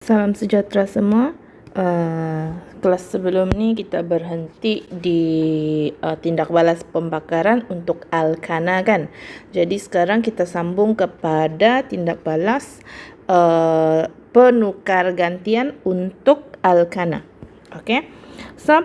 Salam sejahtera semua. Kelas sebelum ni kita berhenti di tindak balas pembakaran untuk Alkana kan. Jadi sekarang kita sambung kepada tindak balas penukar gantian untuk Alkana. Okay. So,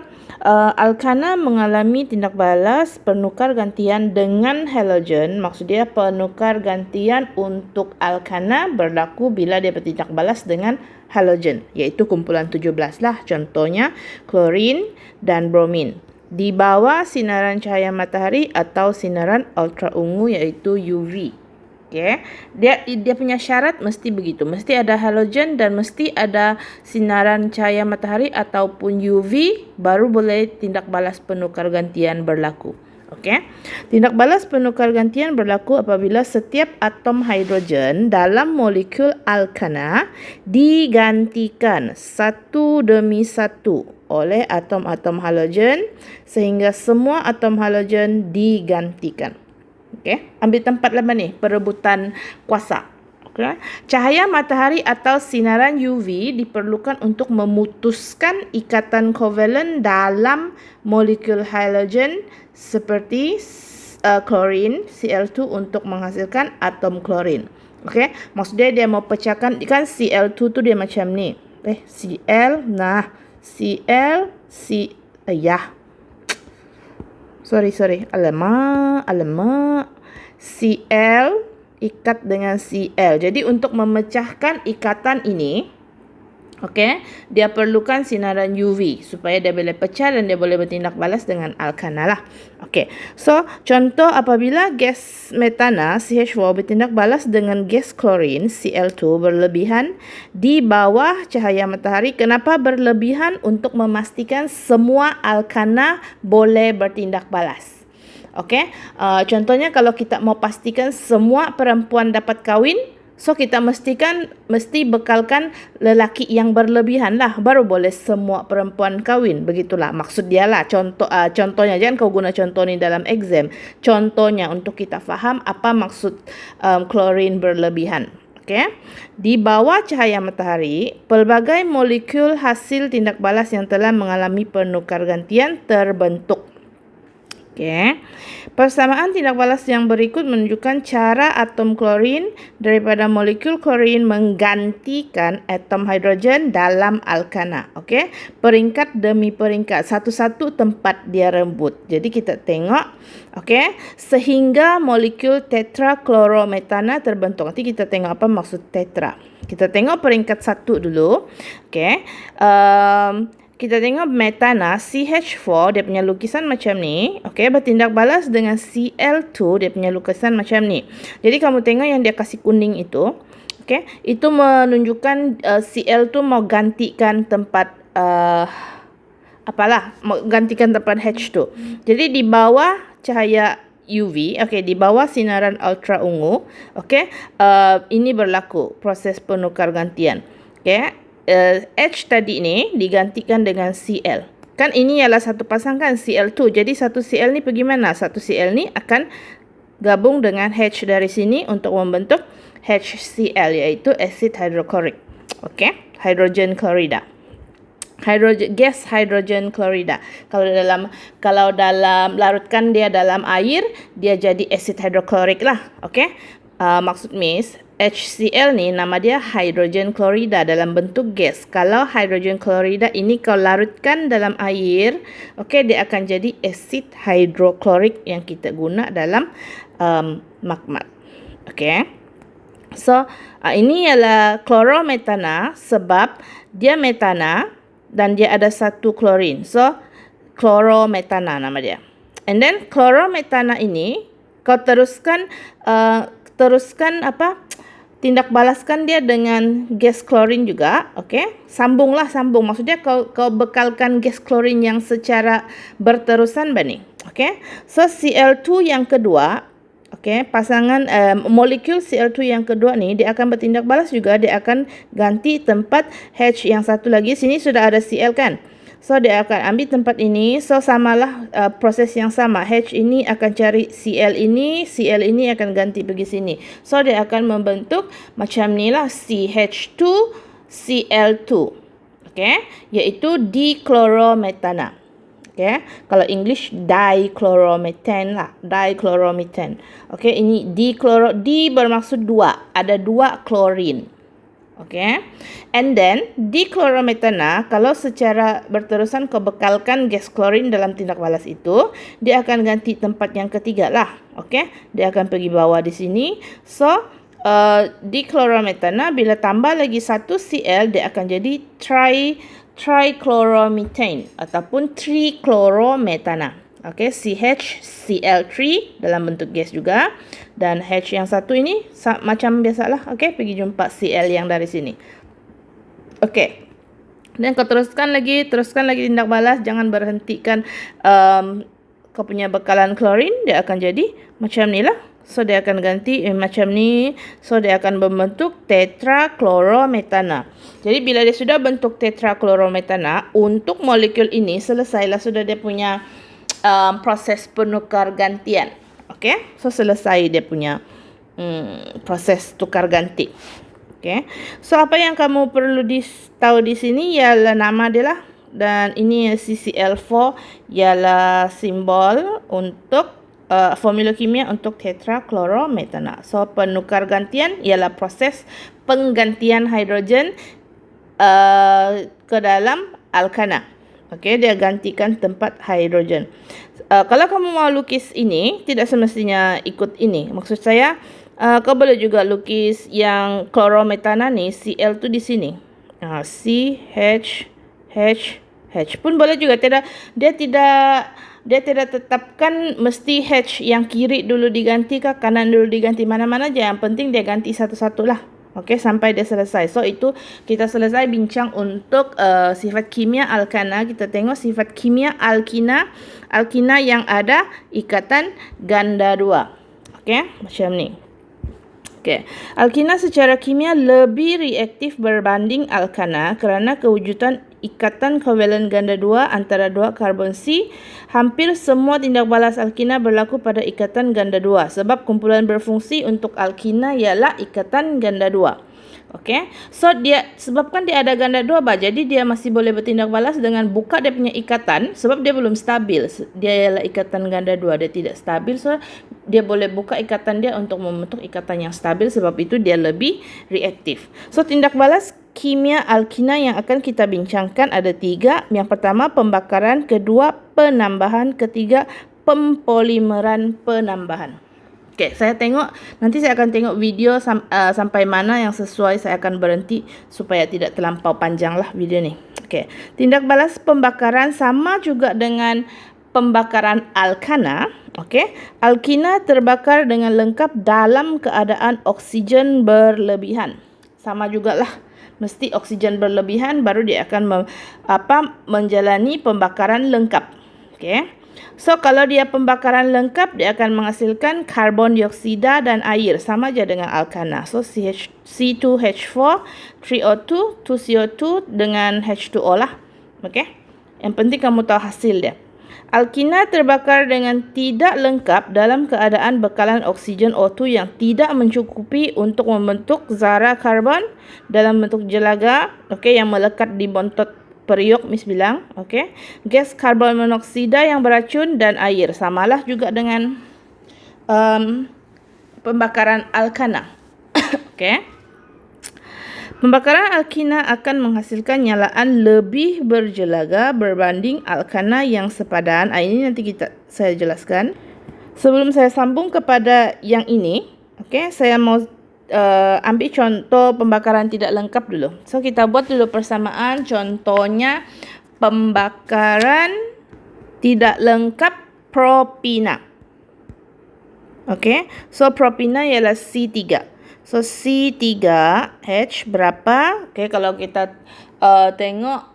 Alkana mengalami tindak balas penukar gantian dengan halogen. Maksudnya penukar gantian untuk Alkana berlaku bila dia bertindak balas dengan halogen, iaitu kumpulan 17 lah. Contohnya klorin dan bromin di bawah sinaran cahaya matahari atau sinaran ultra ungu iaitu UV. Okay. Dia punya syarat mesti begitu. Mesti ada halogen dan mesti ada sinaran cahaya matahari ataupun UV baru boleh tindak balas penukar gantian berlaku. Okey. Tindak balas penukar gantian berlaku apabila setiap atom hidrogen dalam molekul alkana digantikan satu demi satu oleh atom-atom halogen sehingga semua atom halogen digantikan. Okey, ambil tempat lama ni, perebutan kuasa. Okay. Cahaya matahari atau sinaran UV diperlukan untuk memutuskan ikatan kovalen dalam molekul halogen seperti klorin Cl2 untuk menghasilkan atom klorin. Okey, maksudnya dia mau pecahkan, kan Cl2 tu dia macam ni. Cl, Cl, Sorry. Alamak. Cl ikat dengan Cl. Jadi untuk memecahkan ikatan ini, okey, dia perlukan sinaran UV supaya dia boleh pecah dan dia boleh bertindak balas dengan alkana lah. Okey. So, contoh apabila gas metana CH4 bertindak balas dengan gas klorin Cl2 berlebihan di bawah cahaya matahari. Kenapa berlebihan? Untuk memastikan semua alkana boleh bertindak balas. Okey. Contohnya kalau kita mau pastikan semua perempuan dapat kahwin, so kita mesti bekalkan lelaki yang berlebihan lah, baru boleh semua perempuan kahwin. Begitulah maksud dia lah. Contohnya, jangan kau guna contoh ni dalam exam. Contohnya untuk kita faham apa maksud klorin berlebihan. Okay. Di bawah cahaya matahari, pelbagai molekul hasil tindak balas yang telah mengalami penukar gantian terbentuk. Okay. Persamaan tindak balas yang berikut menunjukkan cara atom klorin daripada molekul klorin menggantikan atom hidrogen dalam alkana. Okay. Peringkat demi peringkat, satu-satu tempat dia rebut. Jadi kita tengok, okay, sehingga molekul tetraklorometana terbentuk. Nanti kita tengok apa maksud tetra. Kita tengok peringkat 1 dulu. Okay. Kita tengok metana CH4, dia punya lukisan macam ni. Okey, bertindak balas dengan Cl2, dia punya lukisan macam ni. Jadi kamu tengok yang dia kasih kuning itu. Okey, itu menunjukkan Cl2 mau gantikan tempat mau gantikan tempat H2. Jadi di bawah cahaya UV, okey, di bawah sinaran ultra ungu, okey, ini berlaku proses penukar gantian. Okey. H tadi ni digantikan dengan Cl. Kan ini ialah satu pasang kan Cl2. Jadi satu Cl ni pergi mana? Satu Cl ni akan gabung dengan H dari sini untuk membentuk HCl, iaitu acid hydrochloric. Okey, hydrogen chlorida. Gas hydrogen chlorida. Kalau dalam larutkan dia dalam air, dia jadi acid hydrochloric lah. Okey. Maksud Miss, HCl ni nama dia hydrogen chlorida dalam bentuk gas. Kalau hydrogen chlorida ini kau larutkan dalam air, okey, dia akan jadi acid hydrochloric yang kita guna dalam makmat. Okey. So, ini ialah klorometana sebab dia metana dan dia ada satu klorin. So, klorometana nama dia. And then klorometana ini kau teruskan tindak balaskan dia dengan gas klorin juga. Okey, sambung. Maksudnya kau bekalkan gas klorin yang secara berterusan bani. Okey, so Cl2 yang kedua, okey, pasangan molekul Cl2 yang kedua ni dia akan bertindak balas juga. Dia akan ganti tempat H yang satu lagi. Sini sudah ada Cl kan. So dia akan ambil tempat ini. So samalah proses yang sama. H ini akan cari Cl ini akan ganti pergi sini. So dia akan membentuk macam ni lah, CH2 Cl2. Okey, iaitu dichlorometana. Okey, kalau English dichloromethane lah, dichloromethane. Okey, ini di bermaksud dua, ada dua klorin. Okey, and then dichlorometana, kalau secara berterusan kau bekalkan gas klorin dalam tindak balas itu, dia akan ganti tempat yang ketiga lah. Okey, dia akan pergi bawah di sini. So dichlorometana bila tambah lagi satu Cl, dia akan jadi trichloromethane ataupun trichlorometana. Okey, CHCl3 dalam bentuk gas juga, dan H yang satu ini macam biasalah. Okey, pergi jumpa Cl yang dari sini. Okey, dan kau teruskan lagi tindak balas, jangan berhentikan kau punya bekalan klorin, dia akan jadi macam ni lah. So dia akan ganti macam ni. So dia akan membentuk tetrachlorometana. Jadi bila dia sudah bentuk tetrachlorometana, untuk molekul ini selesailah sudah dia punya proses penukar gantian. Okey, so selesai dia punya proses tukar ganti. Okey, so apa yang kamu perlu tahu di sini ialah nama dia lah, dan ini CCl4 ialah simbol untuk formula kimia untuk tetrachlorometana. So penukar gantian ialah proses penggantian hidrogen ke dalam alkana. Okey, dia gantikan tempat hidrogen. Kalau kamu mau lukis ini, tidak semestinya ikut ini. Maksud saya, kau boleh juga lukis yang chlorometana ni, Cl tu di sini. H pun boleh juga. Dia tidak tetapkan mesti H yang kiri dulu diganti ke kanan dulu diganti, mana-mana aja. Yang penting dia ganti satu-satu lah. Okey, sampai dia selesai. So itu kita selesai bincang untuk sifat kimia alkana. Kita tengok sifat kimia alkina yang ada ikatan ganda 2. Okey, macam ni. Okey, alkina secara kimia lebih reaktif berbanding alkana kerana kewujudan ikatan kovalen ganda 2 antara dua karbon C. Hampir semua tindak balas alkina berlaku pada ikatan ganda 2 sebab kumpulan berfungsi untuk alkina ialah ikatan ganda 2. Okey, so sebabkan dia ada ganda 2 jadi dia masih boleh bertindak balas dengan buka dia punya ikatan sebab dia belum stabil. Dia ialah ikatan ganda 2, dia tidak stabil, so dia boleh buka ikatan dia untuk membentuk ikatan yang stabil, sebab itu dia lebih reaktif. So tindak balas kimia alkina yang akan kita bincangkan ada 3. Yang pertama pembakaran, kedua penambahan, ketiga pempolimeran penambahan. Okey, nanti saya akan tengok video sampai mana yang sesuai. Saya akan berhenti supaya tidak terlampau panjang lah video ni. Okey, tindak balas pembakaran sama juga dengan pembakaran alkana. Okey, alkina terbakar dengan lengkap dalam keadaan oksigen berlebihan. Sama jugalah. Mesti oksigen berlebihan baru dia akan menjalani pembakaran lengkap. Okey. So kalau dia pembakaran lengkap, dia akan menghasilkan karbon dioksida dan air, sama aja dengan alkana. So C2H4, 3O2, 2CO2 dengan H2O lah. Okey. Yang penting kamu tahu hasil dia. Alkina terbakar dengan tidak lengkap dalam keadaan bekalan oksigen O2 yang tidak mencukupi untuk membentuk zarah karbon dalam bentuk jelaga, okey, yang melekat di bontot periuk Miss bilang. Okey, gas karbon monoksida yang beracun dan air, samalah juga dengan pembakaran alkana. Okey, pembakaran alkina akan menghasilkan nyalaan lebih berjelaga berbanding alkana yang sepadan. Ini nanti saya jelaskan. Sebelum saya sambung kepada yang ini, okey, saya mau ambil contoh pembakaran tidak lengkap dulu. So kita buat dulu persamaan. Contohnya pembakaran tidak lengkap propina. Okey, so propina ialah C3. So C3H berapa? Okey, kalau kita tengok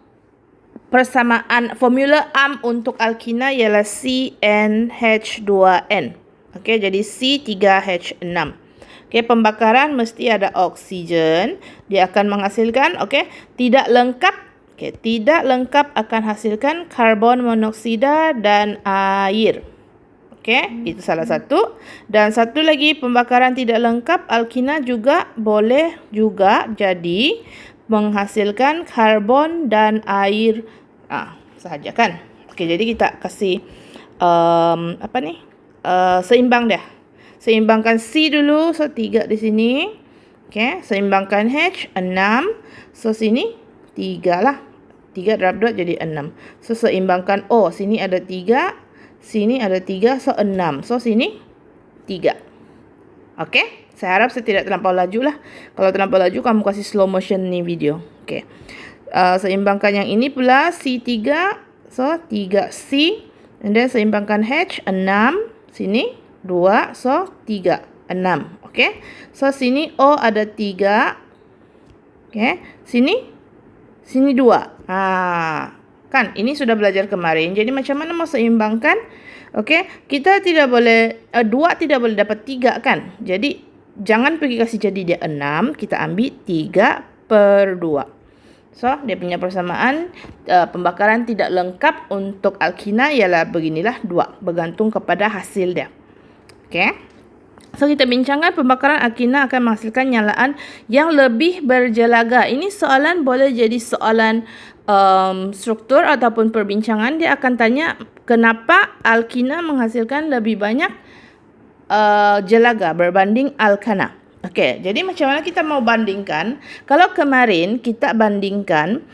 persamaan formula AM untuk alkina ialah CnH2n. Okey, jadi C3H6. Okey, pembakaran mesti ada oksigen. Dia akan menghasilkan, okey, tidak lengkap. Okey, tidak lengkap akan hasilkan karbon monoksida dan air. Okey, itu salah satu. Dan satu lagi pembakaran tidak lengkap alkina juga boleh juga jadi menghasilkan karbon dan air sahaja kan. Okey, jadi kita kasih seimbang dah. Seimbangkan C dulu, so 3 di sini. Okey, seimbangkan H 6. So sini 3 lah. 3 darab 2 jadi 6. So seimbangkan O, sini ada 3, sini ada 3, so 6. So sini 3. Okey, saya harap saya tidak terlampau laju lah. Kalau terlampau laju, kamu kasih slow motion ni video. Okey, seimbangkan yang ini pula C3, so 3C. And then seimbangkan H 6, sini 2, so 3, 6. Okey, so sini O ada 3. Okey, sini 2. Kan ini sudah belajar kemarin. Jadi macam mana mau seimbangkan? Okey, kita tidak boleh 2 tidak boleh dapat 3 kan. Jadi jangan pergi kasih jadi dia 6, kita ambil 3/2. So, dia punya persamaan pembakaran tidak lengkap untuk alkina ialah beginilah 2, bergantung kepada hasil dia. Okey. So, kita bincangkan pembakaran alkina akan menghasilkan nyalaan yang lebih berjelaga. Ini soalan boleh jadi soalan struktur ataupun perbincangan. Dia akan tanya kenapa alkina menghasilkan lebih banyak jelaga berbanding alkana. Okey, jadi macam mana kita mau bandingkan? Kalau kemarin kita bandingkan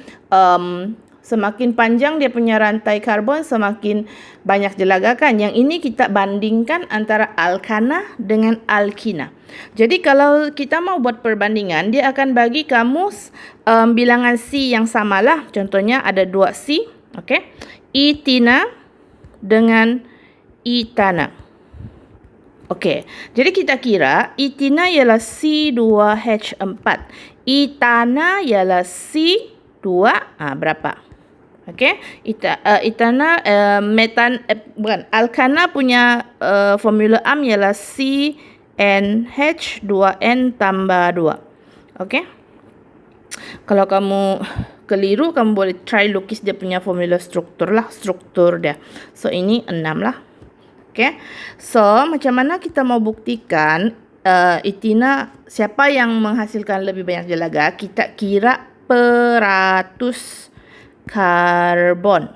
semakin panjang dia punya rantai karbon, semakin banyak jelaga kan. Yang ini kita bandingkan antara alkana dengan alkina. Jadi kalau kita mau buat perbandingan, dia akan bagi kamu bilangan C yang samalah. Contohnya ada 2C, okey. Etina dengan etana. Okey, jadi kita kira etina ialah C2H4. Etana ialah C2 berapa? Okey, etana alkana punya formula AM ialah CnH2n tambah 2. Okey. Kalau kamu keliru, kamu boleh try lukis dia punya formula struktur lah, struktur dia. So ini 6 lah. Okey. So macam mana kita mau buktikan etina siapa yang menghasilkan lebih banyak jelaga? Kita kira peratus karbon.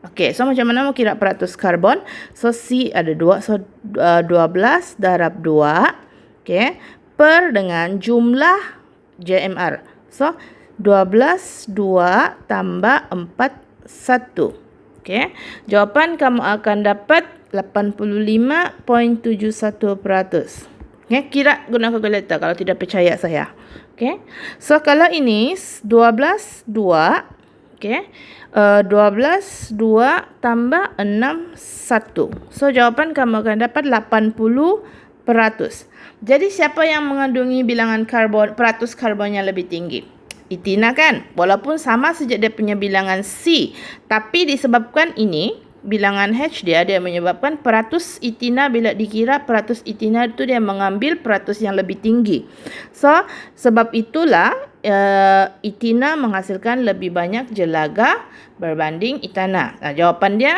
Okey, so macam mana mau kira peratus karbon? So C ada 2, so 12 darab 2, okey, per dengan jumlah JMR. So 12 2 tambah 4 1. Okey, jawapan kamu akan dapat 85.71%. Okey, kira guna kalkulator kalau tidak percaya saya. Okey, so kalau ini 12 2, okey, 12 2 tambah 6 1. So jawapan kamu akan dapat 80%. Jadi siapa yang mengandungi bilangan karbon, peratus karbonnya lebih tinggi? Etina kan? Walaupun sama saja dia punya bilangan C, tapi disebabkan ini bilangan H dia menyebabkan peratus etina, bila dikira peratus etina itu dia mengambil peratus yang lebih tinggi. So sebab itulah etina menghasilkan lebih banyak jelaga berbanding etana. Nah, jawapan dia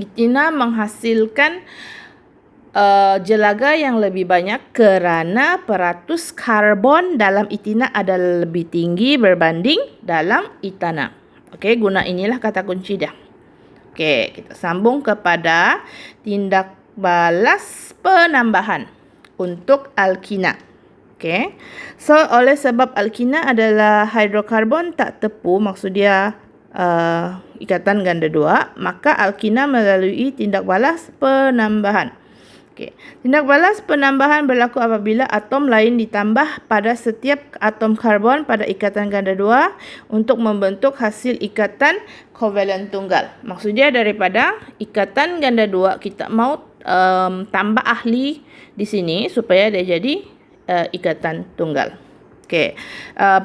etina menghasilkan jelaga yang lebih banyak kerana peratus karbon dalam etina adalah lebih tinggi berbanding dalam etana. Okey, guna inilah kata kunci dia. Okey, kita sambung kepada tindak balas penambahan untuk alkina. Okey, so oleh sebab alkina adalah hidrokarbon tak tepu, maksud dia ikatan ganda 2, maka alkina melalui tindak balas penambahan. Okey, tindak balas penambahan berlaku apabila atom lain ditambah pada setiap atom karbon pada ikatan ganda 2 untuk membentuk hasil ikatan kovalen tunggal. Maksudnya daripada ikatan ganda 2 kita mau tambah ahli di sini supaya dia jadi ikatan tunggal. Okey,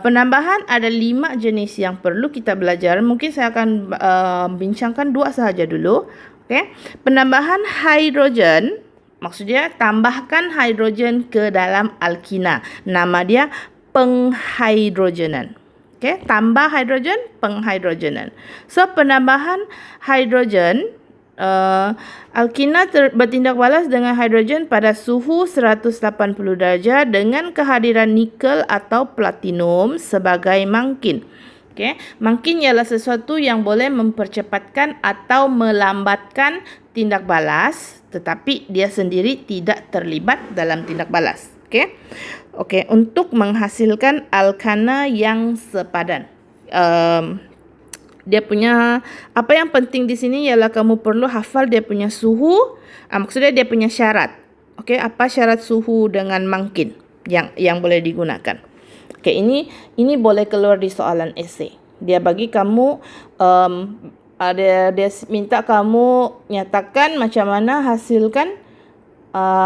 penambahan ada 5 jenis yang perlu kita belajar. Mungkin saya akan bincangkan 2 sahaja dulu. Okey, penambahan hidrogen. Maksudnya tambahkan hidrogen ke dalam alkina. Nama dia penghidrogenan. Okey, tambah hidrogen, penghidrogenan. So penambahan hidrogen alkina bertindak balas dengan hidrogen pada suhu 180 darjah dengan kehadiran nikel atau platinum sebagai mangkin. Okey, mangkin ialah sesuatu yang boleh mempercepatkan atau melambatkan tindak balas, tetapi dia sendiri tidak terlibat dalam tindak balas. Okey. Okey, untuk menghasilkan alkana yang sepadan. Dia punya, apa yang penting di sini ialah kamu perlu hafal dia punya suhu, maksudnya dia punya syarat. Okey, apa syarat suhu dengan mangkin yang boleh digunakan. Okey, ini boleh keluar di soalan esei. Dia bagi kamu dia minta kamu nyatakan macam mana hasilkan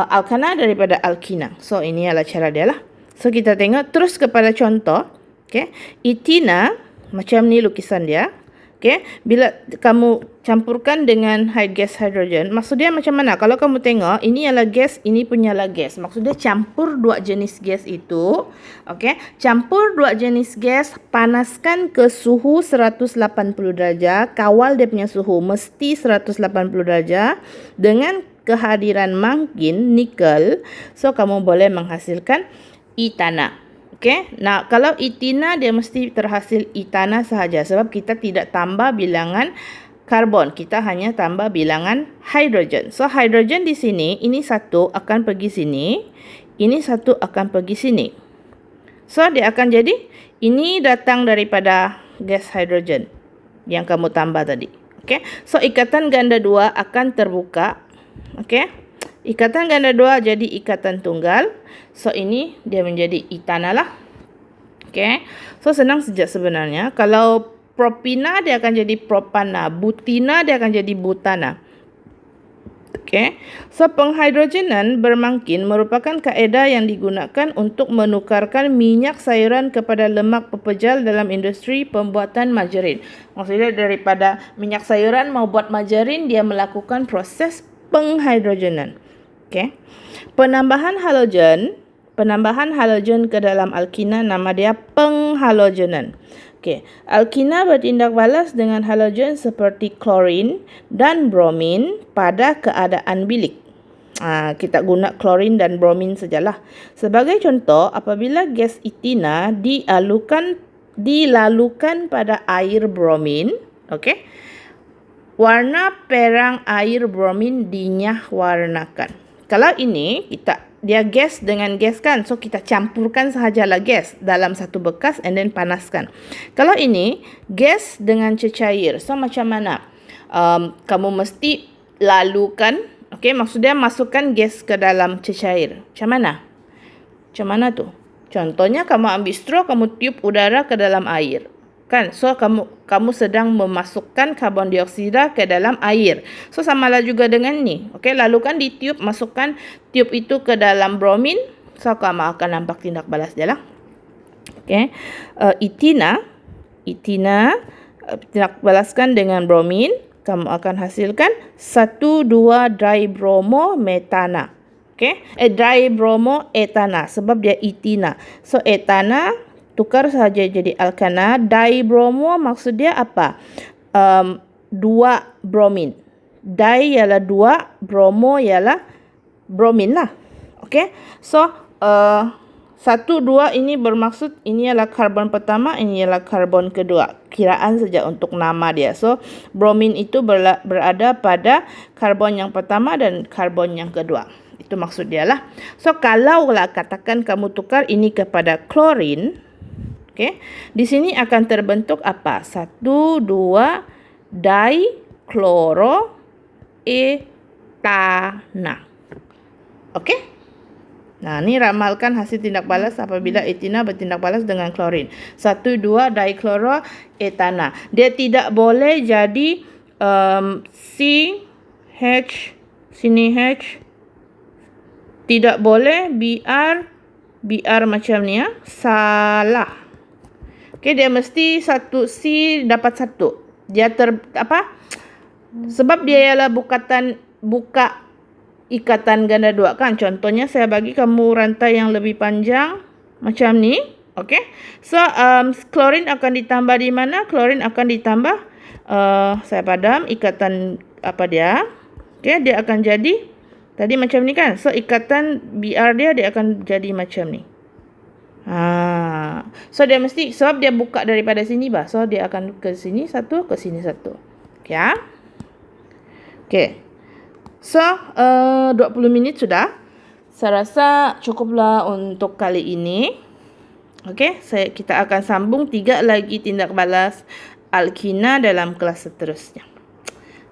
alkana daripada alkina. So ini adalah cara dia lah. So kita tengok terus kepada contoh. Okey, etina macam ni lukisan dia. Okey, bila kamu campurkan dengan gas hidrogen, maksud dia macam mana? Kalau kamu tengok, ini adalah gas, ini punyalah gas. Maksudnya campur dua jenis gas itu. Okey, campur dua jenis gas, panaskan ke suhu 180 darjah, kawal dia punya suhu mesti 180 darjah dengan kehadiran mangkin nikel. So kamu boleh menghasilkan etana. Okey, nah kalau etina dia mesti terhasil etana sahaja sebab kita tidak tambah bilangan karbon, kita hanya tambah bilangan hidrogen. So hidrogen di sini, ini satu akan pergi sini, ini satu akan pergi sini. So dia akan jadi, ini datang daripada gas hidrogen yang kamu tambah tadi. Okey, so ikatan ganda dua akan terbuka. Okey, ikatan ganda dua jadi ikatan tunggal. So ini dia menjadi etana lah. Okey, so senang saja sebenarnya. Kalau propina dia akan jadi propana, butina dia akan jadi butana. Okey, so penghidrogenan bermangkin merupakan kaedah yang digunakan untuk menukarkan minyak sayuran kepada lemak pepejal dalam industri pembuatan margarin. Maksudnya daripada minyak sayuran mau buat margarin, dia melakukan proses penghidrogenan. Okey, penambahan halogen ke dalam alkina nama dia penghalogenan. Okey, alkina bertindak balas dengan halogen seperti klorin dan bromin pada keadaan bilik. Kita guna klorin dan bromin sajalah. Sebagai contoh, apabila gas etina dilalukan pada air bromin, okey, warna perang air bromin dinyah-warnakan. Kalau ini dia gas dengan gas kan, so kita campurkan sahajalah gas dalam satu bekas and then panaskan. Kalau ini gas dengan cecair, so macam mana? Kamu mesti lalukan, okey, maksudnya masukkan gas ke dalam cecair. Macam mana? Macam mana tu? Contohnya kamu ambil straw, kamu tiup udara ke dalam air. Kan? So kamu sedang memasukkan karbon dioksida ke dalam air. So samalah juga dengan ni. Okey, lalukan ditiup, masukkan tiup itu ke dalam bromin. So kamu akan nampak tindak balas dia lah. Okey. Etina tindak balaskan dengan bromin, kamu akan hasilkan 1,2-dibromometana. Okey, dibromoetana sebab dia etina. So etana tukar sahaja jadi alkana. Dibromo maksud dia apa? Dua bromin. Di ialah dua, bromo ialah bromin lah. Okey. So 1, 2 ini bermaksud ini ialah karbon pertama, ini ialah karbon kedua. Kiraan saja untuk nama dia. So bromin itu berada pada karbon yang pertama dan karbon yang kedua. Itu maksud dia lah. So kalaulah katakan kamu tukar ini kepada klorin, okey, di sini akan terbentuk apa? 1, 2 dikloroetana. Okey? Nah, ni ramalkan hasil tindak balas apabila etina bertindak balas dengan klorin. 1, 2 dikloroetana. Dia tidak boleh jadi CH, sini H. Tidak boleh BR macam ni ya. Salah. Okey, dia mesti satu C dapat satu. Dia sebab dia ialah buka ikatan ganda dua kan. Contohnya saya bagi kamu rantai yang lebih panjang macam ni. Okey. So klorin akan ditambah di mana? Klorin akan ditambah saya padam ikatan apa dia? Okey, dia akan jadi tadi macam ni kan. So ikatan BR dia akan jadi macam ni. So dia mesti, sebab dia buka daripada sini bah. So dia akan ke sini satu, ke sini satu. Okey ya. Okey. So 20 minit sudah. Saya rasa cukuplah untuk kali ini. Okey, kita akan sambung 3 lagi tindak balas Alkina dalam kelas seterusnya.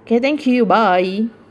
Okay, thank you. Bye.